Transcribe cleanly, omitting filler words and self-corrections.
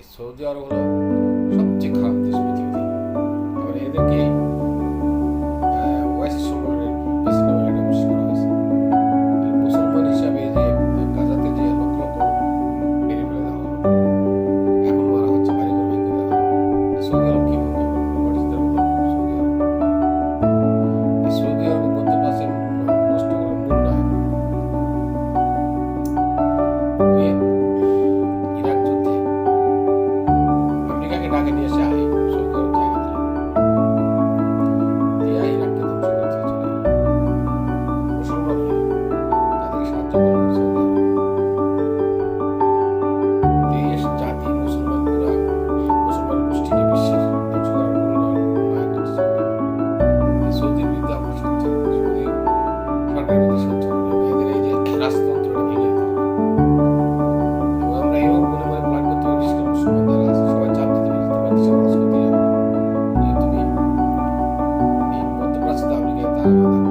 এই সৌদি আরব হলো সবচেয়ে খারাপ দেশ পৃথিবীতে। এবার এদেরকে ওয়াইসি সম্মেলনের প্রেসিডেন্ট একটা ঘোষণা করা হয়েছে। মুসলমান হিসাবে যে গাজাতে যে লক্ষ লক্ষ মেরে ফেলে দেওয়া হলো, এখন মারা হচ্ছে, বাড়িঘর ভেঙে দেওয়া হলো। সৌদি আরব কি মনে করবে? সৌদি আরব, এই সৌদি আরব মধ্যপ্রাচ্যের নষ্ট করার মূল নায়ক। কুয়েত ইরাক যুদ্ধে আমেরিকাকে ডাকে নিয়ে এসে সৌদি আরব জায়গা দিয়া ইরাককে ধ্বংস করে দিয়ে চলে গেল। মুসলমান হয়ে তাদেরকে সাহায্য করলো সৌদি আরব। দেশ জাতি মুসলমান পুরা মুসলমান গোষ্ঠীকে বিশ্বের ধ্বংস করার মূল নায়ক হচ্ছে সৌদি আরব। এই সৌদির বিরুদ্ধে আমরা সহ্য করি, সৌদি সরকারের বিরুদ্ধে সহ্য করি। এদের এই যে রাজতন্ত্রটা ভেঙে দিতে হবে। এবং আমরা এরকম মনে মনে প্ল্যান করতে হবে, বিশেষ করে মুসলমান যারা আছে সবাই চাপ দিতে পারি, তোমার দেশে খরচ করতে যাবে না, তুমি এই মধ্যপ্রাচ্যে আমেরিকায় তা আলাদা